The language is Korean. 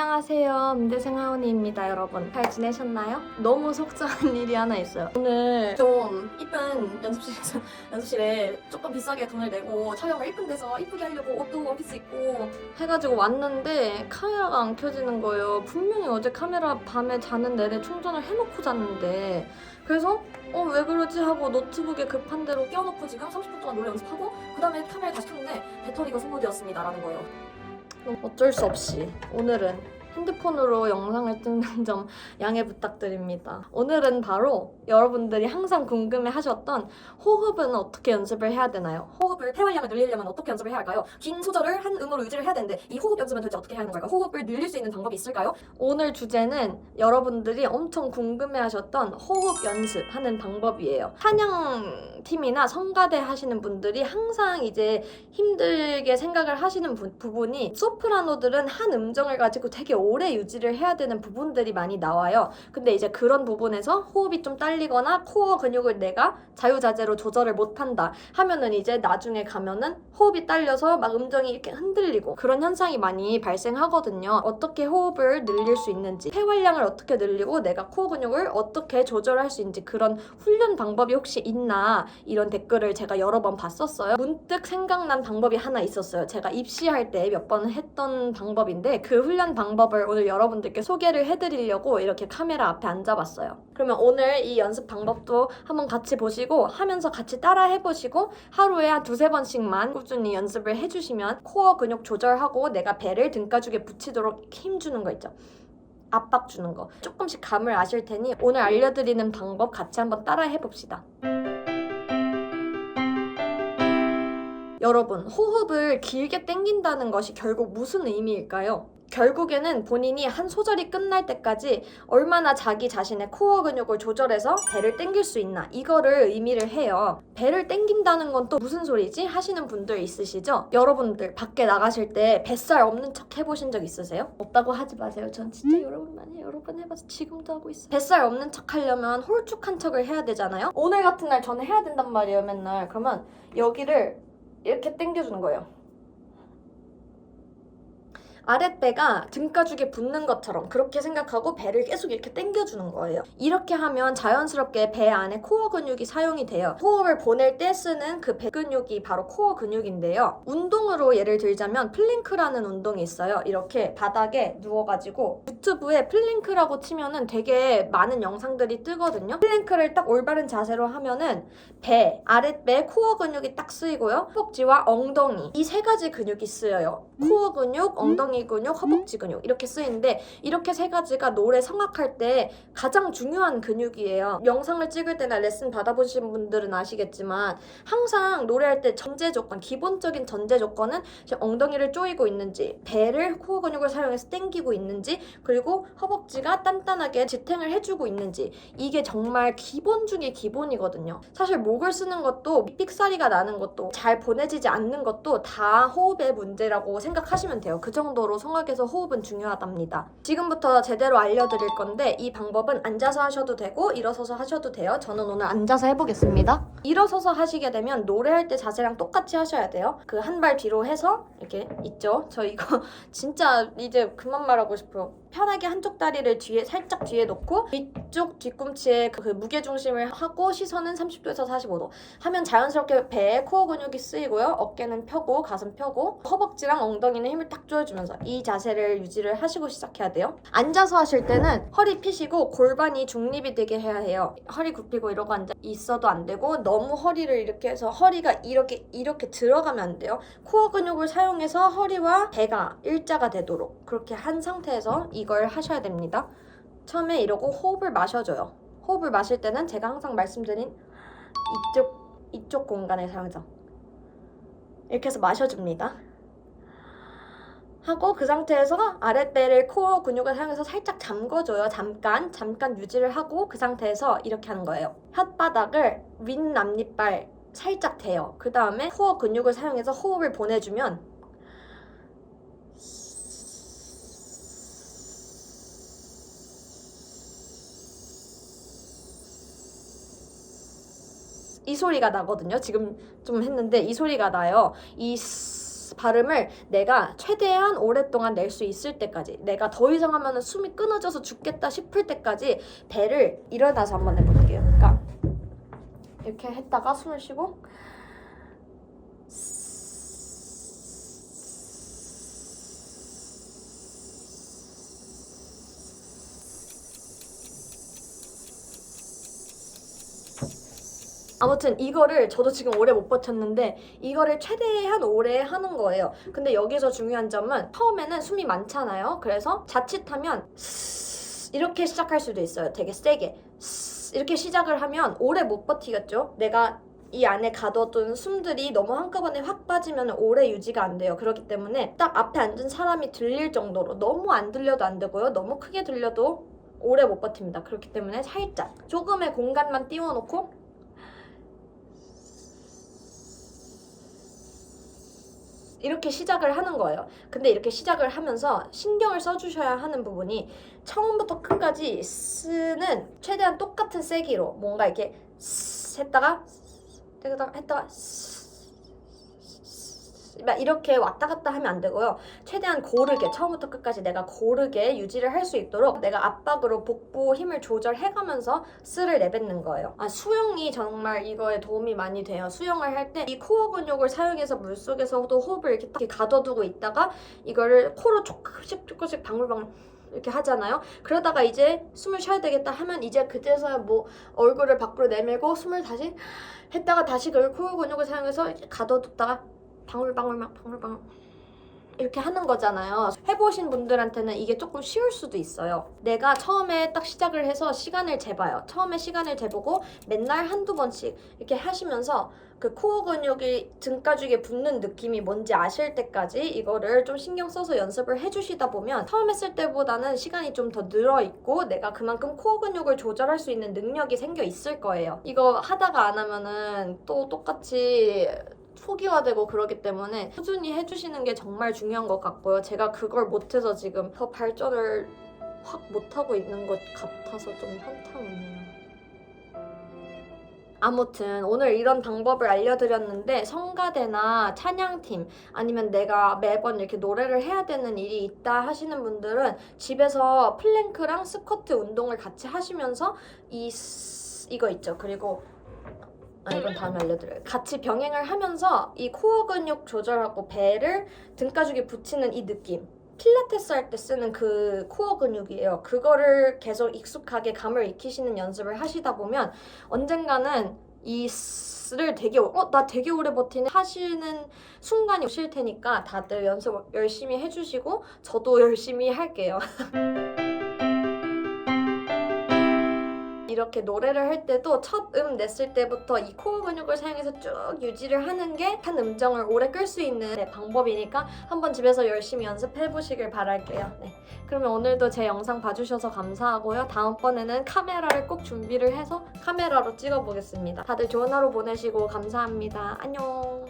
안녕하세요. 문대생 하은이입니다, 여러분. 잘 지내셨나요? 너무 속상한 일이 하나 있어요. 오늘 좀 이쁜 연습실에 조금 비싸게 돈을 내고 촬영을 이쁜 데서 이쁘게 하려고 옷도 원피스 입고 해가지고 왔는데 카메라가 안 켜지는 거예요. 분명히 어제 카메라 밤에 자는 내내 충전을 해놓고 잤는데 그래서 왜 그러지 하고 노트북에 급한 대로 껴놓고 지금 30분 동안 노래 연습하고 그 다음에 카메라 다시 켰는데 배터리가 소모되었습니다 라는 거예요. 어쩔 수 없이 오늘은 핸드폰으로 영상을 찍는 점 양해 부탁드립니다. 오늘은 바로 여러분들이 항상 궁금해하셨던 호흡은 어떻게 연습을 해야 되나요? 호흡을 폐활량을 늘리려면 어떻게 연습을 해야 할까요? 긴 소절을 한 음으로 유지를 해야 되는데 이 호흡 연습은 도대체 어떻게 해야 하는 걸까요? 호흡을 늘릴 수 있는 방법이 있을까요? 오늘 주제는 여러분들이 엄청 궁금해하셨던 호흡 연습하는 방법이에요. 찬양팀이나 성가대 하시는 분들이 항상 이제 힘들게 생각을 하시는 부분이 소프라노들은 한 음정을 가지고 되게 오래 유지를 해야 되는 부분들이 많이 나와요. 근데 이제 그런 부분에서 호흡이 좀 딸리거나 코어 근육을 내가 자유자재로 조절을 못한다 하면은 이제 나중에 가면은 호흡이 딸려서 막 음정이 이렇게 흔들리고 그런 현상이 많이 발생하거든요. 어떻게 호흡을 늘릴 수 있는지, 폐활량을 어떻게 늘리고 내가 코어 근육을 어떻게 조절할 수 있는지 그런 훈련 방법이 혹시 있나 이런 댓글을 제가 여러 번 봤었어요. 문득 생각난 방법이 하나 있었어요. 제가 입시할 때 몇 번 했던 방법인데 그 훈련 방법을 오늘 여러분들께 소개를 해드리려고 이렇게 카메라 앞에 앉아봤어요. 그러면 오늘 이 연습 방법도 한번 같이 보시고 하면서 같이 따라 해보시고 하루에 한 두세 번씩만 꾸준히 연습을 해주시면 코어 근육 조절하고 내가 배를 등가죽에 붙이도록 힘주는 거 있죠. 압박 주는 거 조금씩 감을 아실 테니 오늘 알려드리는 방법 같이 한번 따라 해봅시다. 여러분, 호흡을 길게 당긴다는 것이 결국 무슨 의미일까요? 결국에는 본인이 한 소절이 끝날 때까지 얼마나 자기 자신의 코어 근육을 조절해서 배를 당길 수 있나 이거를 의미를 해요. 배를 당긴다는 건 또 무슨 소리지? 하시는 분들 있으시죠? 여러분들 밖에 나가실 때 뱃살 없는 척 해보신 적 있으세요? 없다고 하지 마세요. 전 진짜 여러 번 해봐서 지금도 하고 있어요. 뱃살 없는 척 하려면 홀쭉한 척을 해야 되잖아요? 오늘 같은 날 저는 해야 된단 말이에요, 맨날. 그러면 여기를 이렇게 당겨주는 거예요. 아랫배가 등가죽에 붙는 것처럼 그렇게 생각하고 배를 계속 이렇게 당겨주는 거예요. 이렇게 하면 자연스럽게 배 안에 코어 근육이 사용이 돼요. 호흡을 보낼 때 쓰는 그 배 근육이 바로 코어 근육인데요. 운동으로 예를 들자면 플랭크라는 운동이 있어요. 이렇게 바닥에 누워가지고 유튜브에 플랭크라고 치면은 되게 많은 영상들이 뜨거든요. 플랭크를 딱 올바른 자세로 하면은 배, 아랫배, 코어 근육이 딱 쓰이고요. 허벅지와 엉덩이 이 세 가지 근육이 쓰여요. 코어 근육, 엉덩이 근육, 허벅지 근육 이렇게 쓰이는데 이렇게 세 가지가 노래 성악할 때 가장 중요한 근육이에요. 영상을 찍을 때나 레슨 받아보신 분들은 아시겠지만 항상 노래할 때 전제 조건, 기본적인 전제 조건은 엉덩이를 조이고 있는지 배를 코어 근육을 사용해서 당기고 있는지 그리고 허벅지가 단단하게 지탱을 해주고 있는지 이게 정말 기본 중에 기본이거든요. 사실 목을 쓰는 것도 삑사리가 나는 것도 잘 보내지지 않는 것도 다 호흡의 문제라고 생각하시면 돼요. 그 정도로 성악에서 호흡은 중요하답니다. 지금부터 제대로 알려드릴 건데 이 방법은 앉아서 하셔도 되고 일어서서 하셔도 돼요. 저는 오늘 앉아서 해보겠습니다. 일어서서 하시게 되면 노래할 때 자세랑 똑같이 하셔야 돼요. 그 한 발 뒤로 해서 이렇게 있죠. 저 이거 진짜 이제 그만 말하고 싶어요. 편하게 한쪽 다리를 살짝 뒤에 놓고 위쪽 뒤꿈치에 그 무게중심을 하고 시선은 30도에서 45도 하면 자연스럽게 배에 코어 근육이 쓰이고요. 어깨는 펴고 가슴 펴고 허벅지랑 엉덩이는 힘을 딱 조여주면서 이 자세를 유지를 하시고 시작해야 돼요. 앉아서 하실 때는 허리 펴시고 골반이 중립이 되게 해야 해요. 허리 굽히고 이러고 앉아 있어도 안 되고 너무 허리를 이렇게 해서 허리가 이렇게 들어가면 안 돼요. 코어 근육을 사용해서 허리와 배가 일자가 되도록 그렇게 한 상태에서 이걸 하셔야 됩니다. 처음에 이러고 호흡을 마셔줘요. 호흡을 마실 때는 제가 항상 말씀드린 이쪽 공간을 사용해서 이렇게 해서 마셔줍니다. 하고 그 상태에서 아랫배를 코어 근육을 사용해서 살짝 잠궈줘요. 잠깐 유지를 하고 그 상태에서 이렇게 하는 거예요. 혓바닥을 윗앞니빨 살짝 대요. 그 다음에 코어 근육을 사용해서 호흡을 보내주면 이 소리가 나거든요. 지금 좀 했는데 이 소리가 나요. 이 발음을 내가 최대한 오랫동안 낼 수 있을 때까지, 내가 더 이상 하면 숨이 끊어져서 죽겠다 싶을 때까지 배를 일어나서 한번 해볼게요. 그러니까 이렇게 했다가 숨을 쉬고 아무튼 이거를 저도 지금 오래 못 버텼는데 이거를 최대한 오래 하는 거예요. 근데 여기서 중요한 점은 처음에는 숨이 많잖아요. 그래서 자칫하면 이렇게 시작할 수도 있어요. 되게 세게 이렇게 시작을 하면 오래 못 버티겠죠. 내가 이 안에 가둬둔 숨들이 너무 한꺼번에 확 빠지면 오래 유지가 안 돼요. 그렇기 때문에 딱 앞에 앉은 사람이 들릴 정도로, 너무 안 들려도 안 되고요. 너무 크게 들려도 오래 못 버팁니다. 그렇기 때문에 살짝 조금의 공간만 띄워놓고 이렇게 시작을 하는 거예요. 근데 이렇게 시작을 하면서 신경을 써주셔야 하는 부분이 처음부터 끝까지 스는 최대한 똑같은 세기로 뭔가 이렇게 했다가 막 이렇게 왔다 갔다 하면 안 되고요. 최대한 고르게, 처음부터 끝까지 내가 고르게 유지를 할 수 있도록 내가 압박으로 복부 힘을 조절해가면서 스를 내뱉는 거예요. 수영이 정말 이거에 도움이 많이 돼요. 수영을 할 때 이 코어 근육을 사용해서 물속에서도 호흡을 이렇게 딱 가둬두고 있다가 이거를 코로 조금씩 방울방울 이렇게 하잖아요. 그러다가 이제 숨을 쉬어야 되겠다 하면 이제 그때서야 뭐 얼굴을 밖으로 내밀고 숨을 다시 했다가 다시 그 코어 근육을 사용해서 이렇게 가둬뒀다가 방울방울 이렇게 하는 거잖아요. 해보신 분들한테는 이게 조금 쉬울 수도 있어요. 내가 처음에 딱 시작을 해서 시간을 재봐요. 처음에 시간을 재보고 맨날 한두 번씩 이렇게 하시면서 그 코어 근육이 등가죽에 붙는 느낌이 뭔지 아실 때까지 이거를 좀 신경 써서 연습을 해주시다 보면 처음 했을 때보다는 시간이 좀 더 늘어있고 내가 그만큼 코어 근육을 조절할 수 있는 능력이 생겨 있을 거예요. 이거 하다가 안 하면은 또 똑같이 초기화되고 그러기 때문에 꾸준히 해주시는 게 정말 중요한 것 같고요. 제가 그걸 못해서 지금 더 발전을 확 못하고 있는 것 같아서 좀 현타오네요. 아무튼 오늘 이런 방법을 알려드렸는데 성가대나 찬양팀 아니면 내가 매번 이렇게 노래를 해야 되는 일이 있다 하시는 분들은 집에서 플랭크랑 스쿼트 운동을 같이 하시면서 이거 있죠. 그리고 이건 다음에 알려드려요. 같이 병행을 하면서 이 코어 근육 조절하고 배를 등가죽에 붙이는 이 느낌, 필라테스 할 때 쓰는 그 코어 근육이에요. 그거를 계속 익숙하게 감을 익히시는 연습을 하시다 보면 언젠가는 이 스를 되게 나 되게 오래 버티네 하시는 순간이 오실 테니까 다들 연습 열심히 해주시고 저도 열심히 할게요. 이렇게 노래를 할 때도 첫 냈을 때부터 이 코어 근육을 사용해서 쭉 유지를 하는 게 한 음정을 오래 끌 수 있는 방법이니까 한번 집에서 열심히 연습해 보시길 바랄게요. 네. 그러면 오늘도 제 영상 봐주셔서 감사하고요. 다음번에는 카메라를 꼭 준비를 해서 카메라로 찍어보겠습니다. 다들 좋은 하루 보내시고 감사합니다. 안녕.